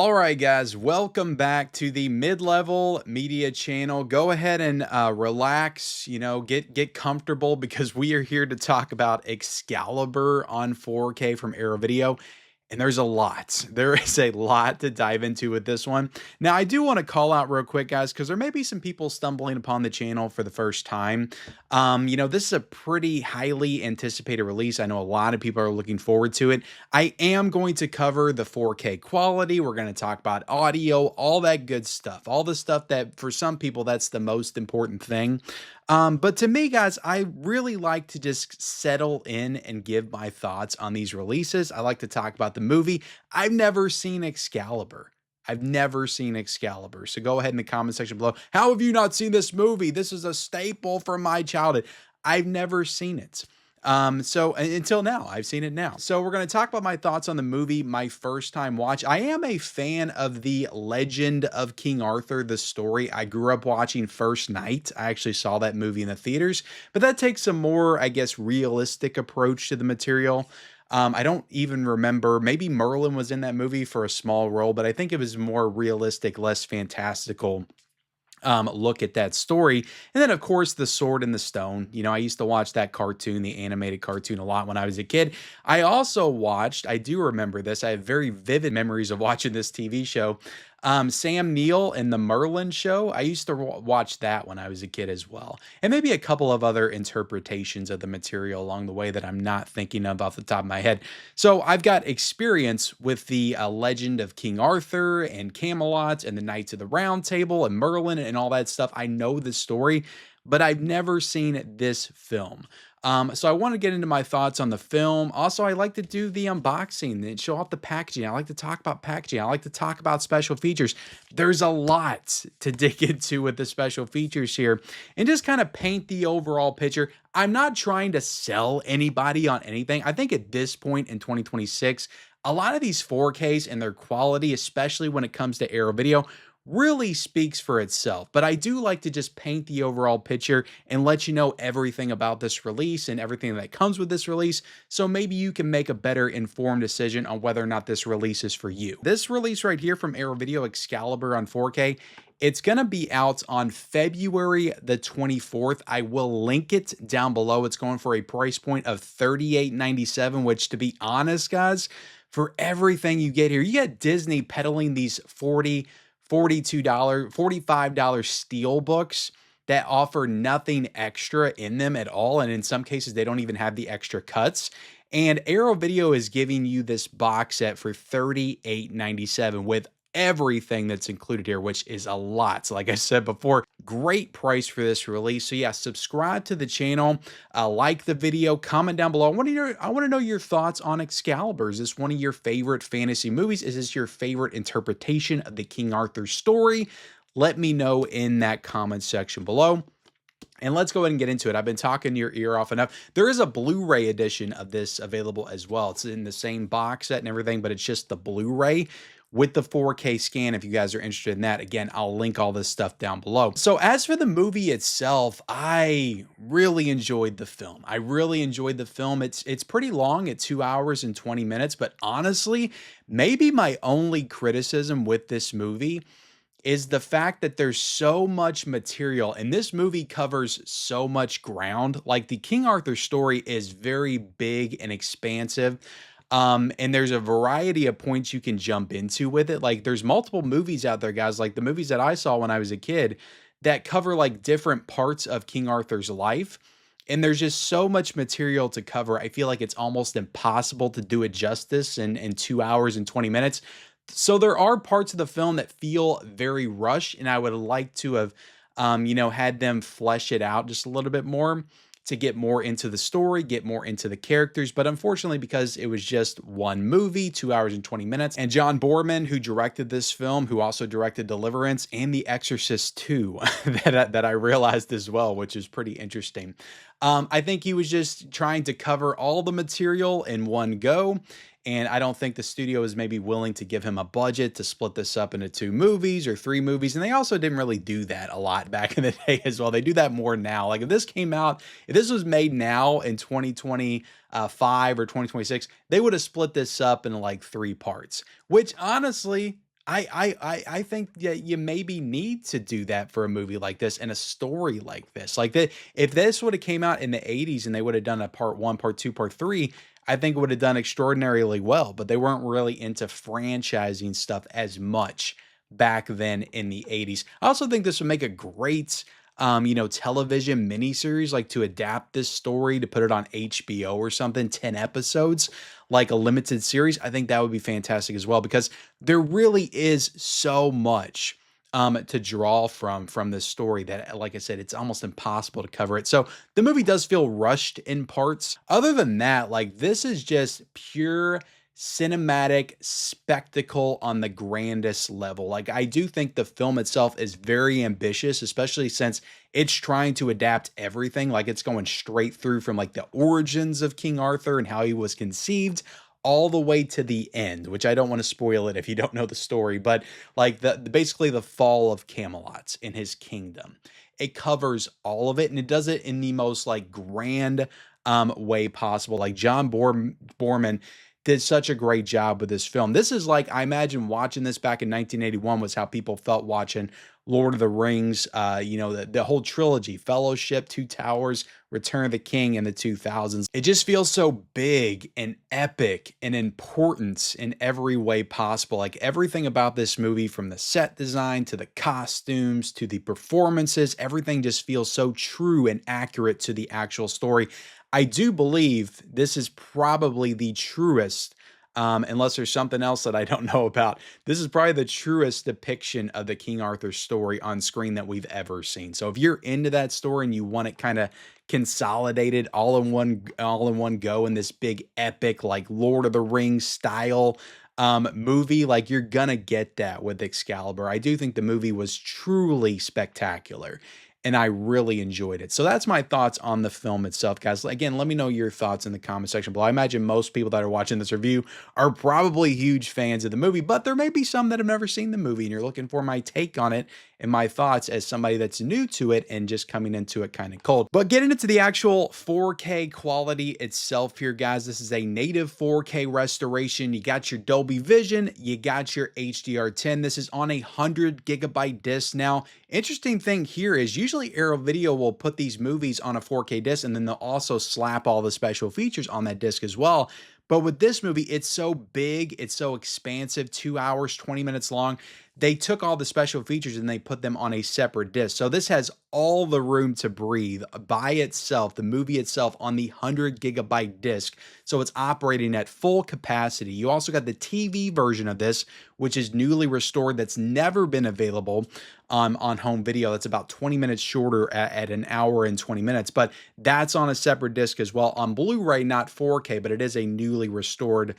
All right, guys, welcome back to the mid-level media channel. Go ahead and relax, get comfortable because we are here to talk about Excalibur on 4K from Arrow Video. And there's a lot. There is a lot to dive into with this one. Now, I do want to call out real quick, guys, because there may be some people stumbling upon the channel for the first time. This is a pretty highly anticipated release. I know a lot of people are looking forward to it. I am going to cover the 4K quality. We're going to talk about audio, all that good stuff, all the stuff that for some people, that's the most important thing. But to me, guys, I really like to just settle in and give my thoughts on these releases. I like to talk about the movie. I've never seen Excalibur. I've never seen Excalibur. So go ahead in the comment section below. How have you not seen this movie? This is a staple from my childhood. I've never seen it. So until now, I've seen it now. So we're going to talk about my thoughts on the movie, my first time watch. I am a fan of the Legend of King Arthur, the story. I grew up watching First Night. I actually saw that movie in the theaters, but that takes a more, I guess, realistic approach to the material. I don't even remember, maybe Merlin was in that movie for a small role, but I think it was more realistic, less fantastical look at that story. And then, of course, The Sword and the Stone. I used to watch that cartoon, the animated cartoon, a lot when I was a kid. I also watched, I do remember this, I have very vivid memories of watching this TV show, Sam Neill and the Merlin Show. I used to watch that when I was a kid as well. And maybe a couple of other interpretations of the material along the way that I'm not thinking of off the top of my head. So I've got experience with the Legend of King Arthur and Camelot and the Knights of the Round Table and Merlin and all that stuff. I know the story, but I've never seen this film. So I want to get into my thoughts on the film. Also, I like to do the unboxing and show off the packaging. I like to talk about packaging. I like to talk about special features. There's a lot to dig into with the special features here and just kind of paint the overall picture. I'm not trying to sell anybody on anything. I think at this point in 2026, a lot of these 4Ks and their quality, especially when it comes to Arrow Video, really speaks for itself. But I do like to just paint the overall picture and let you know everything about this release and everything that comes with this release, so maybe you can make a better informed decision on whether or not this release is for you. This release right here from Arrow Video, Excalibur on 4K, it's going to be out on February the 24th. I will link it down below. It's going for a price point of $38.97, which, to be honest, guys, for everything you get here, you get Disney peddling these $42, $45 steel books that offer nothing extra in them at all. And in some cases, they don't even have the extra cuts. And Arrow Video is giving you this box set for $38.97 with everything that's included here, which is a lot. So like I said before, great price for this release. So yeah, subscribe to the channel, like the video, comment down below. I want to know your thoughts on Excalibur. Is this one of your favorite fantasy movies? Is this your favorite interpretation of the King Arthur story? Let me know in that comment section below. And let's go ahead and get into it. I've been talking your ear off enough. There is a Blu-ray edition of this available as well. It's in the same box set and everything, but it's just the Blu-ray with the 4K scan. If you guys are interested in that, again, I'll link all this stuff down below. So as for the movie itself, I really enjoyed the film. I really enjoyed the film. It's pretty long at 2 hours and 20 minutes, but honestly, maybe my only criticism with this movie is the fact that there's so much material and this movie covers so much ground. Like, the King Arthur story is very big and expansive. And there's a variety of points you can jump into with it. Like, there's multiple movies out there, guys, like the movies that I saw when I was a kid that cover like different parts of King Arthur's life. And there's just so much material to cover. I feel like it's almost impossible to do it justice in 2 hours and 20 minutes. So there are parts of the film that feel very rushed, and I would like to have, had them flesh it out just a little bit more to get more into the story, get more into the characters. But unfortunately, because it was just one movie, 2 hours and 20 minutes, and John Boorman, who directed this film, who also directed Deliverance and The Exorcist 2, that I realized as well, which is pretty interesting. I think he was just trying to cover all the material in one go. And I don't think the studio is maybe willing to give him a budget to split this up into 2 movies or 3 movies. And they also didn't really do that a lot back in the day as well. They do that more now. Like, if this came out, if this was made now in 2025 or 2026, they would have split this up into like 3 parts, which honestly, I think that you maybe need to do that for a movie like this and a story like this. Like that, if this would have came out in the 80s and they would have done a part one, part two, part three, I think it would have done extraordinarily well. But they weren't really into franchising stuff as much back then in the 80s. I also think this would make a great television miniseries, like to adapt this story to put it on HBO or something, 10 episodes, like a limited series. I think that would be fantastic as well because there really is so much to draw from this story that, like I said, it's almost impossible to cover it. So the movie does feel rushed in parts. Other than that, like this is just pure cinematic spectacle on the grandest level. Like I do think the film itself is very ambitious, especially since it's trying to adapt everything. Like it's going straight through from like the origins of King Arthur and how he was conceived all the way to the end, which I don't want to spoil it if you don't know the story, but like basically the fall of Camelot in his kingdom. It covers all of it and it does it in the most like grand way possible. Like Borman did such a great job with this film. This is like, I imagine watching this back in 1981 was how people felt watching Lord of the Rings, the whole trilogy, Fellowship, Two Towers, Return of the King in the 2000s. It just feels so big and epic and important in every way possible. Like everything about this movie, from the set design to the costumes to the performances, everything just feels so true and accurate to the actual story. I do believe this is probably the truest, unless there's something else that I don't know about. This is probably the truest depiction of the King Arthur story on screen that we've ever seen. So if you're into that story and you want it kind of consolidated all in one go in this big epic like Lord of the Rings style movie, like you're gonna get that with Excalibur. I do think the movie was truly spectacular and I really enjoyed it. So that's my thoughts on the film itself, guys. Again, let me know your thoughts in the comment section below. I imagine most people that are watching this review are probably huge fans of the movie, but there may be some that have never seen the movie and you're looking for my take on it and my thoughts as somebody that's new to it and just coming into it kind of cold. But getting into the actual 4K quality itself here, guys, this is a native 4K restoration. You got your Dolby Vision, you got your HDR10. This is on a 100 gigabyte disc. Now, interesting thing here is usually Arrow Video will put these movies on a 4K disc and then they'll also slap all the special features on that disc as well. But with this movie, it's so big, it's so expansive, 2 hours, 20 minutes long. They took all the special features and they put them on a separate disc. So this has all the room to breathe by itself, the movie itself on the 100 gigabyte disc. So it's operating at full capacity. You also got the TV version of this, which is newly restored, that's never been available on home video. That's about 20 minutes shorter at an hour and 20 minutes, but that's on a separate disc as well on Blu-ray, not 4K, but it is a newly restored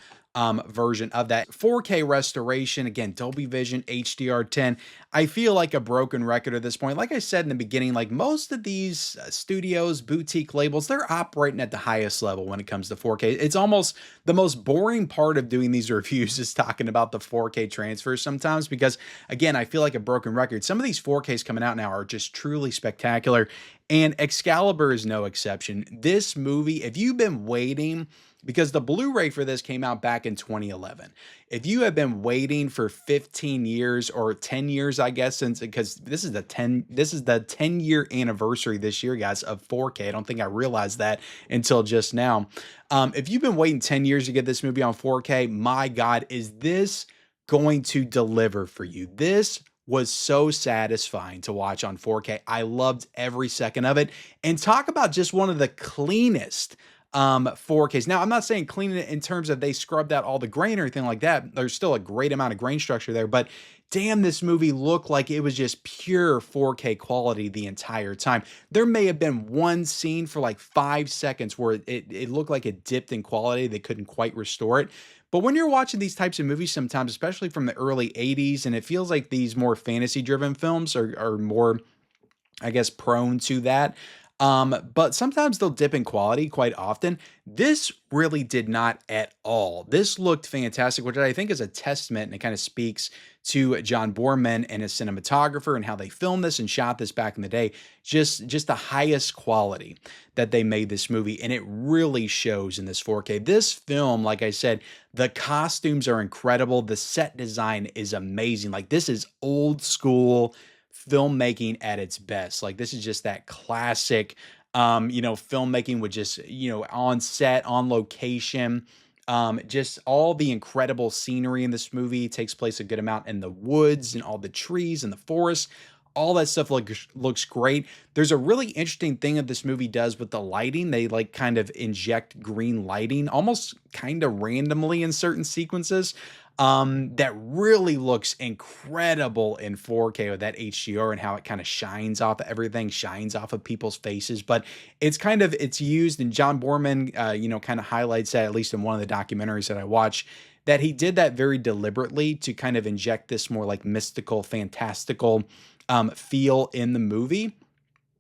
version of that 4K restoration. Again, Dolby Vision, HDR10. I feel like a broken record at this point. Like I said in the beginning, like most of these studios, boutique labels, they're operating at the highest level when it comes to 4K. It's almost the most boring part of doing these reviews is talking about the 4K transfers sometimes because, again, I feel like a broken record. Some of these 4Ks coming out now are just truly spectacular, and Excalibur is no exception. This movie, if you've been waiting, because the Blu-ray for this came out back in 2011. If you have been waiting for 15 years or 10 years, I guess, since because this is the 10-year anniversary this year, guys, of 4K. I don't think I realized that until just now. If you've been waiting 10 years to get this movie on 4K, my God, is this going to deliver for you? This was so satisfying to watch on 4K. I loved every second of it. And talk about just one of the cleanest 4Ks. Now, I'm not saying clean it in terms of they scrubbed out all the grain or anything like that. There's still a great amount of grain structure there, but damn, this movie looked like it was just pure 4K quality the entire time. There may have been one scene for like 5 seconds where it looked like it dipped in quality. They couldn't quite restore it. But when you're watching these types of movies sometimes, especially from the early 80s, and it feels like these more fantasy-driven films are more, I guess, prone to that. But sometimes they'll dip in quality quite often. This really did not at all. This looked fantastic, which I think is a testament and it kind of speaks to John Boorman and his cinematographer and how they filmed this and shot this back in the day. Just the highest quality that they made this movie, and it really shows in this 4K. This film, like I said, the costumes are incredible. The set design is amazing. Like, this is old school filmmaking at its best. Like, this is just that classic, filmmaking with just, on set, on location. Just all the incredible scenery in this movie takes place a good amount in the woods and all the trees and the forest. All that stuff looks great. There's a really interesting thing that this movie does with the lighting. They like kind of inject green lighting almost kind of randomly in certain sequences. That really looks incredible in 4K with that HDR and how it kind of shines off of everything, shines off of people's faces. But it's used, and John Boorman, kind of highlights that, at least in one of the documentaries that I watch, that he did that very deliberately to kind of inject this more like mystical, fantastical feel in the movie.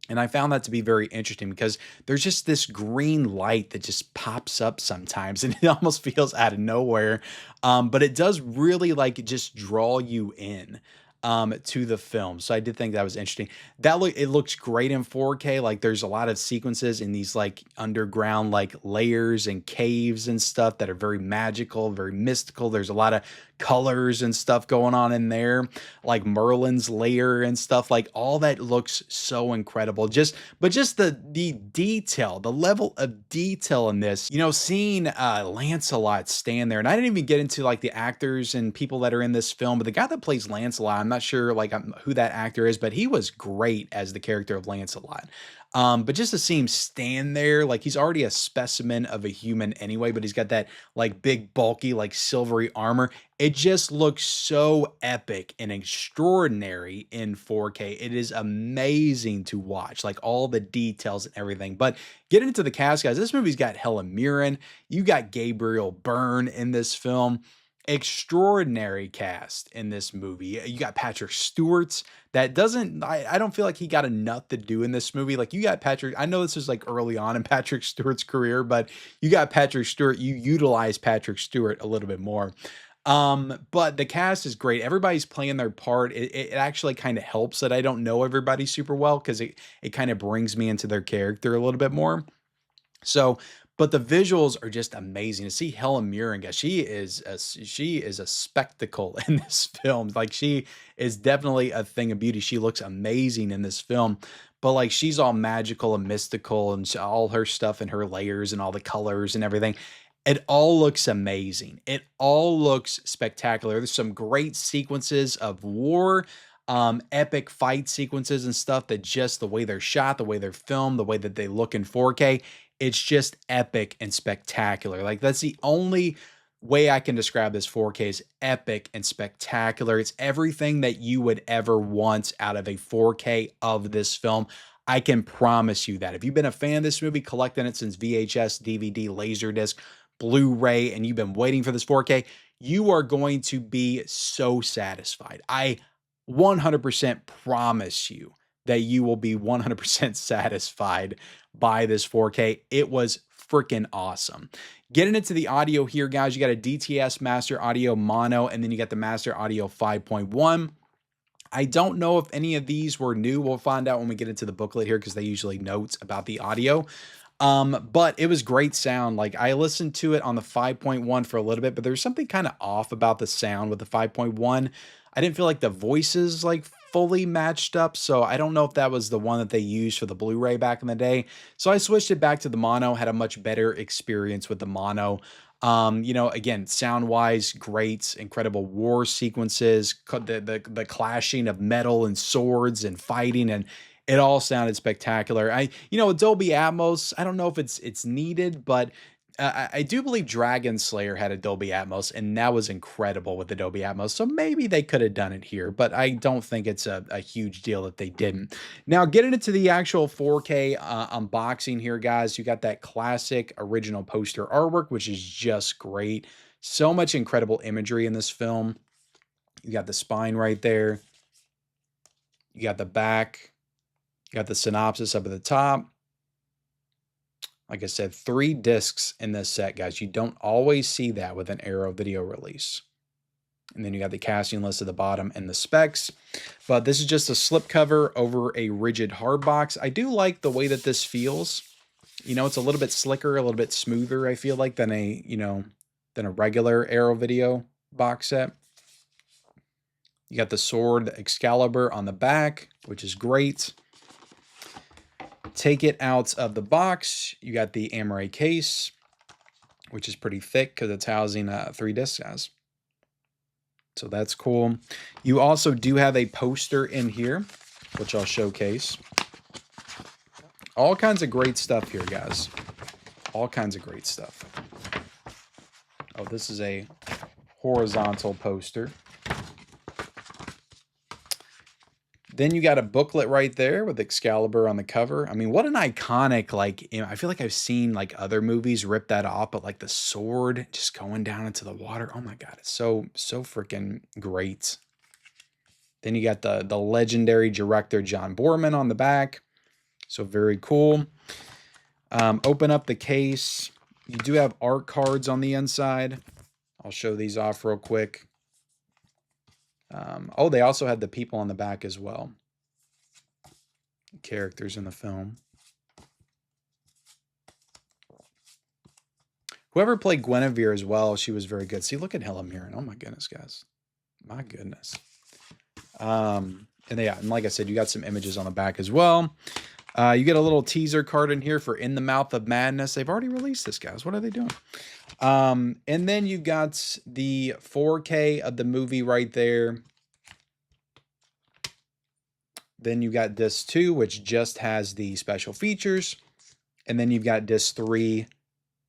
And I found that to be very interesting because there's just this green light that just pops up sometimes and it almost feels out of nowhere. But it does really like just draw you in to the film. So I did think that was interesting. It looks great in 4K. Like, there's a lot of sequences in these like underground like layers and caves and stuff that are very magical, very mystical. There's a lot of colors and stuff going on in there, like Merlin's lair and stuff. Like, all that looks so incredible. But just the detail, the level of detail in this, seeing Lancelot stand there. And I didn't even get into like the actors and people that are in this film, but the guy that plays Lancelot, I'm not sure like who that actor is, but he was great as the character of Lancelot. But just to see him stand there, like, he's already a specimen of a human anyway, but he's got that like big, bulky, like silvery armor. It just looks so epic and extraordinary in 4K. It is amazing to watch, like all the details and everything. But getting into the cast, guys, this movie's got Helen Mirren. You got Gabriel Byrne in this film. Extraordinary cast in this movie. You got Patrick Stewart. I don't feel like he got enough to do in this movie. Like, you got Patrick, I know this is like early on in Patrick Stewart's career, but you got Patrick Stewart, you utilize Patrick Stewart a little bit more. But the cast is great. Everybody's playing their part. It actually kind of helps that I don't know everybody super well, because it kind of brings me into their character a little bit more. So, but the visuals are just amazing. To see Helen Mirren, guys, she is a spectacle in this film. Like, she is definitely a thing of beauty. She looks amazing in this film. But like, she's all magical and mystical, and all her stuff and her layers and all the colors and everything. It all looks amazing. It all looks spectacular. There's some great sequences of war, epic fight sequences and stuff, that just the way they're shot, the way they're filmed, the way that they look in 4K, it's just epic and spectacular. Like, that's the only way I can describe this 4K, is epic and spectacular. It's everything that you would ever want out of a 4K of this film. I can promise you that. If you've been a fan of this movie, collecting it since VHS, DVD, Laserdisc, Blu-ray, and you've been waiting for this 4K, you are going to be so satisfied. I 100% promise you that you will be 100% satisfied by this 4K. It was freaking awesome. Getting into the audio here, guys, you got a DTS Master Audio Mono, and then you got the Master Audio 5.1. I don't know if any of these were new. We'll find out when we get into the booklet here, because they usually note about the audio. But it was great sound. Like, I listened to it on the 5.1 for a little bit, but there's something kind of off about the sound with the 5.1. I didn't feel like the voices like fully matched up, so I don't know if that was the one that they used for the Blu-ray back in the day. So I switched it back to the mono, had a much better experience with the mono. Again, sound-wise, great, incredible war sequences, the clashing of metal and swords and fighting, and it all sounded spectacular. Dolby Atmos, I don't know if it's needed, but I do believe Dragon Slayer had a Dolby Atmos, and that was incredible with the Dolby Atmos. So maybe they could have done it here, but I don't think it's a huge deal that they didn't. Now, getting into the actual 4K unboxing here, guys, you got that classic original poster artwork, which is just great. So much incredible imagery in this film. You got the spine right there. You got the back. You got the synopsis up at the top. Like I said, 3 discs in this set, guys. You don't always see that with an Arrow video release. And then you got the casting list at the bottom and the specs. But this is just a slipcover over a rigid hard box. I do like the way that this feels. You know, it's a little bit slicker, a little bit smoother, I feel like, than a regular Arrow Video box set. You got the sword, the Excalibur on the back, which is great. Take it out of the box. You got the Amaray case, which is pretty thick because it's housing 3 discs as. So that's cool. You also do have a poster in here, which I'll showcase. All kinds of great stuff here, guys. All kinds of great stuff. Oh, this is a horizontal poster. Then you got a booklet right there with Excalibur on the cover. I mean, what an iconic, like, you know, I feel like I've seen like other movies rip that off, but like the sword just going down into the water. Oh my God, it's so freaking great. Then you got the legendary director John Boorman on the back. So very cool. Open up the case. You do have art cards on the inside. I'll show these off real quick. Oh, they also had the people on the back as well. Characters in the film. Whoever played Guinevere as well, she was very good. See, look at Helen Mirren. Oh my goodness, guys. My goodness. And yeah, and like I said, you got some images on the back as well. You get a little teaser card in here for In the Mouth of Madness. They've already released this, guys. What are they doing? And then you got the 4K of the movie right there. Then you got disc 2, which just has the special features. And then you've got disc 3,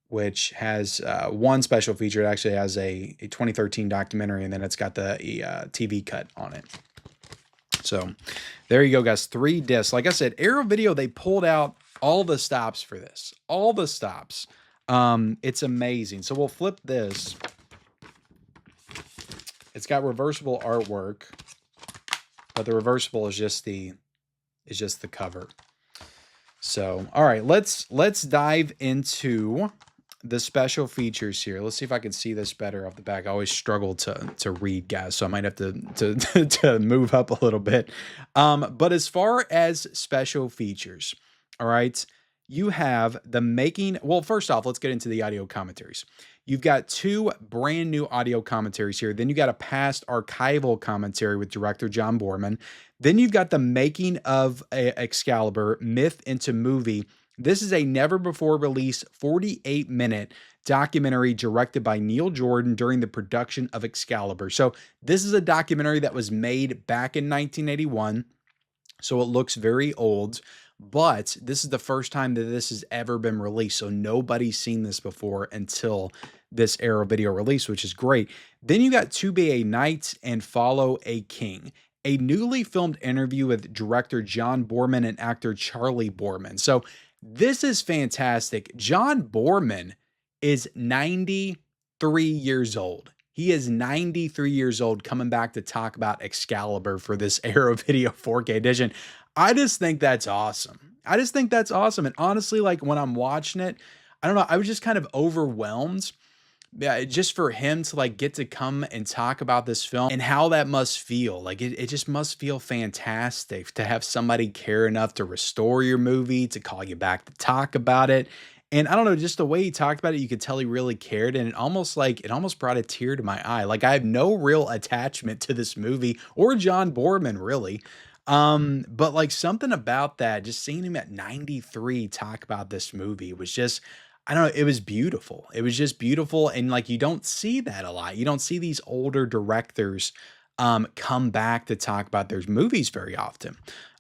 which has one special feature. It actually has a 2013 documentary, and then it's got the TV cut on it. So there you go, guys. 3 discs. Like I said, Arrow Video, they pulled out all the stops for this. All the stops. It's amazing. So we'll flip this. It's got reversible artwork, but the reversible is just the cover. So, all right, let's dive into the special features here. Let's see if I can see this better off the back. I always struggle to read, guys, so I might have to move up a little bit. But as far as special features, all right, you have the making. Well, first off, let's get into the audio commentaries. You've got 2 brand new audio commentaries here. Then you got a past archival commentary with director John Boorman. Then you've got the making of Excalibur, Myth into Movie. This is a never-before-released 48-minute documentary directed by Neil Jordan during the production of Excalibur. So this is a documentary that was made back in 1981, so it looks very old, but this is the first time that this has ever been released, so nobody's seen this before until this Arrow Video release, which is great. Then you got To Be a Knight and Follow a King, a newly filmed interview with director John Boorman and actor Charlie Boorman. So this is fantastic. John Boorman is 93 years old. He is 93 years old coming back to talk about Excalibur for this Arrow Video 4K edition. I just think that's awesome. I just think that's awesome. And honestly, like when I'm watching it, I don't know, I was just kind of overwhelmed. Yeah, just for him to like get to come and talk about this film and how that must feel. Like it just must feel fantastic to have somebody care enough to restore your movie, to call you back to talk about it. And I don't know, just the way he talked about it, you could tell he really cared. And it almost brought a tear to my eye. Like I have no real attachment to this movie or John Boorman really. But like something about that, just seeing him at 93 talk about this movie was just, I don't know, it was beautiful. It was just beautiful. And like, you don't see that a lot. You don't see these older directors come back to talk about their movies very often.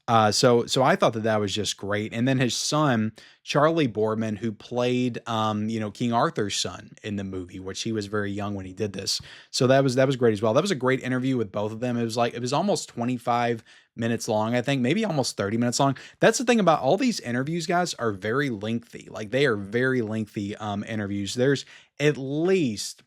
So I thought that was just great. And then his son, Charlie Boorman, who played, King Arthur's son in the movie, which he was very young when he did this. So that was great as well. That was a great interview with both of them. It was almost 25 minutes long, I think, maybe almost 30 minutes long. That's the thing about all these interviews, guys, are very lengthy. Like they are very lengthy interviews. There's at least,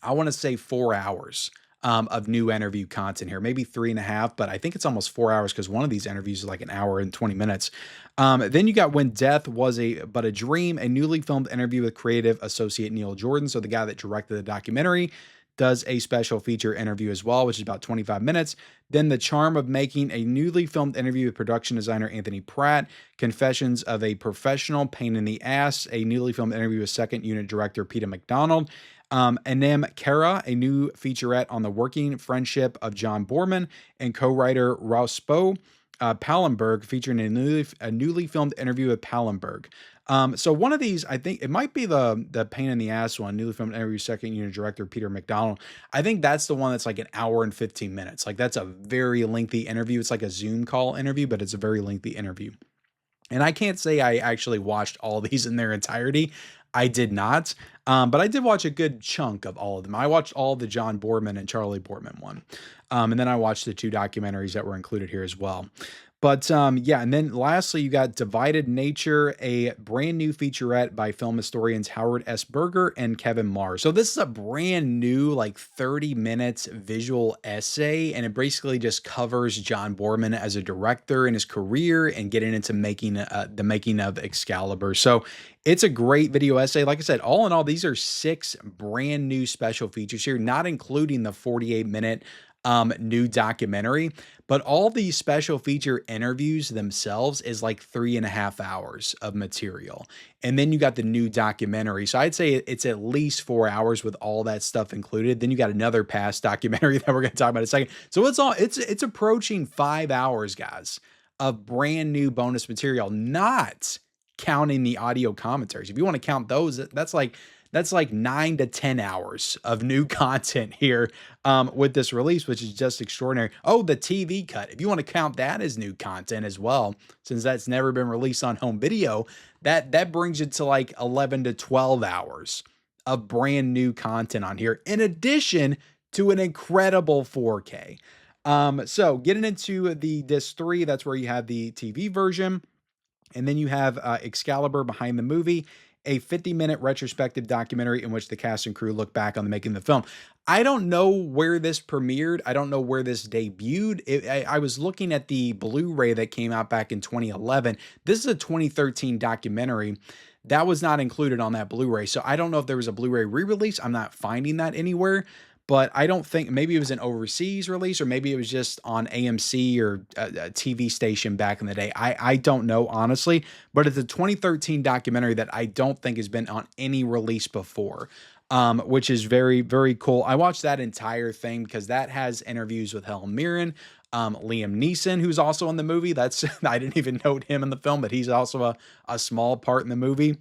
I want to say 4 hours of new interview content here, maybe 3.5, but I think it's almost 4 hours because one of these interviews is like an hour and 20 minutes. Then you got When Death Was But a Dream, a newly filmed interview with creative associate Neil Jordan, so the guy that directed the documentary. does a special feature interview as well, which is about 25 minutes. Then The Charm of Making, a newly filmed interview with production designer Anthony Pratt. Confessions of a Professional Pain in the Ass, a newly filmed interview with second unit director Peter McDonald. Anem Kara, a new featurette on the working friendship of John Borman and co-writer Rospo Pallenberg, featuring a newly filmed interview with Pallenberg. So one of these, I think it might be the pain in the ass one, newly filmed interview, second unit director Peter McDonald. I think that's the one that's like an hour and 15 minutes. Like that's a very lengthy interview. It's like a Zoom call interview, but it's a very lengthy interview. And I can't say I actually watched all these in their entirety. I did not. But I did watch a good chunk of all of them. I watched all the John Boorman and Charlie Boorman one. And then I watched the two documentaries that were included here as well. But yeah, and then lastly, you got Divided Nature, a brand new featurette by film historians Howard S. Berger and Kevin Marr. So this is a brand new, like 30 minutes visual essay, and it basically just covers John Boorman as a director and his career and getting into making the making of Excalibur. So it's a great video essay. Like I said, all in all, these are 6 brand new special features here, not including the 48-minute new documentary, but all these special feature interviews themselves is like 3.5 hours of material. And then you got the new documentary. So I'd say it's at least 4 hours with all that stuff included. Then you got another past documentary that we're going to talk about in a second. So it's approaching 5 hours, guys, of brand new bonus material, not counting the audio commentaries. If you want to count those, that's like 9 to 10 hours of new content here with this release, which is just extraordinary. Oh, the TV cut. If you want to count that as new content as well, since that's never been released on home video, that brings it to like 11 to 12 hours of brand new content on here, in addition to an incredible 4K. So getting into the disc 3, that's where you have the TV version. And then you have Excalibur Behind the Movie, a 50-minute retrospective documentary in which the cast and crew look back on the making of the film. I don't know where this premiered. I don't know where this debuted. I was looking at the Blu-ray that came out back in 2011. This is a 2013 documentary. That was not included on that Blu-ray. So I don't know if there was a Blu-ray re-release. I'm not finding that anywhere. But I don't think, maybe it was an overseas release, or maybe it was just on AMC or a TV station back in the day. I don't know, honestly, but it's a 2013 documentary that I don't think has been on any release before, which is very, very cool. I watched that entire thing because that has interviews with Helen Mirren, Liam Neeson, who's also in the movie. I didn't even note him in the film, but he's also a small part in the movie.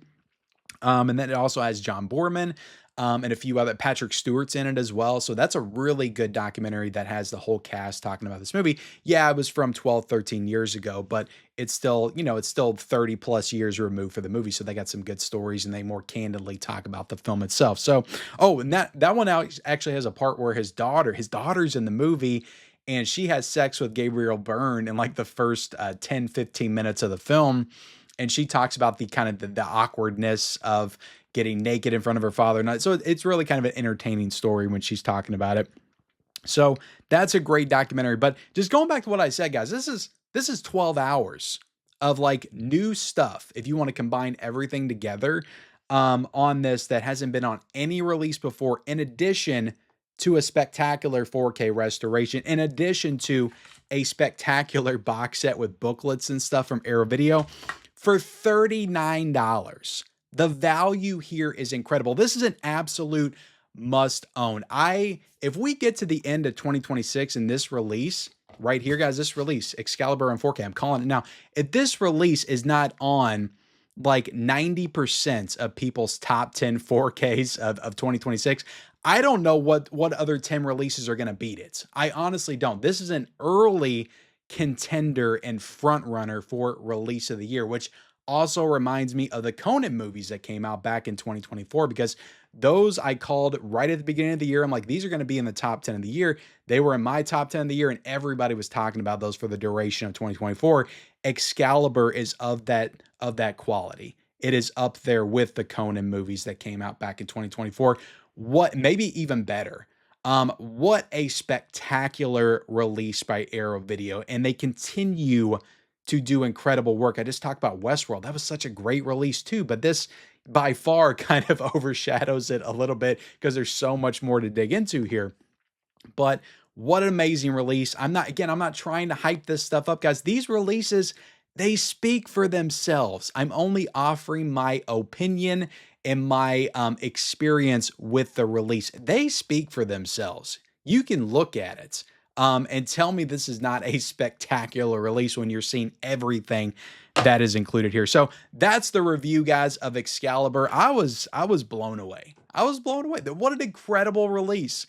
And then it also has John Boorman, and a few other, Patrick Stewart's in it as well. So that's a really good documentary that has the whole cast talking about this movie. Yeah, it was from 12, 13 years ago, but it's still, it's still 30 plus years removed for the movie. So they got some good stories and they more candidly talk about the film itself. So, and that one actually has a part where his daughter's in the movie, and she has sex with Gabriel Byrne in like the first 10, 15 minutes of the film. And she talks about the kind of the awkwardness of getting naked in front of her father. So it's really kind of an entertaining story when she's talking about it. So that's a great documentary. But just going back to what I said, guys, this is 12 hours of like new stuff. If you want to combine everything together on this that hasn't been on any release before, in addition to a spectacular 4K restoration, in addition to a spectacular box set with booklets and stuff from Arrow Video for $39. The value here is incredible. This is an absolute must own. If we get to the end of 2026 and this release right here, guys, this release, Excalibur on 4K, I'm calling it now. If this release is not on like 90% of people's top 10 4Ks of 2026, I don't know what other 10 releases are going to beat it. I honestly don't. This is an early contender and front runner for release of the year, which also reminds me of the Conan movies that came out back in 2024, because those I called right at the beginning of the year. I'm like, these are going to be in the top 10 of the year. They were in my top 10 of the year, and everybody was talking about those for the duration of 2024. Excalibur is of that quality. It is up there with the Conan movies that came out back in 2024. Maybe even better. What a spectacular release by Arrow Video, and they continue to do incredible work. I just talked about Westworld. That was such a great release too, but this, by far kind of overshadows it a little bit because there's so much more to dig into here. But what an amazing release. I'm not trying to hype this stuff up, guys. These releases, they speak for themselves. I'm only offering my opinion and my experience with the release. They speak for themselves. You can look at it and tell me this is not a spectacular release when you're seeing everything that is included here. So that's the review, guys, of Excalibur. I was blown away. I was blown away. What an incredible release.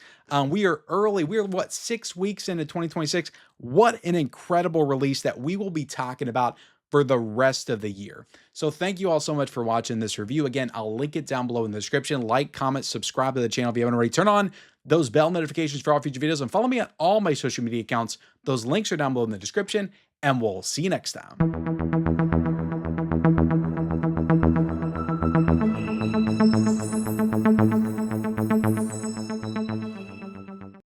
We are early. We're what, 6 weeks into 2026. What an incredible release that we will be talking about for the rest of the year. So thank you all so much for watching this review. Again, I'll link it down below in the description. Like, comment, subscribe to the channel if you haven't already. Turn on those bell notifications for all future videos and follow me on all my social media accounts. Those links are down below in the description, and we'll see you next time.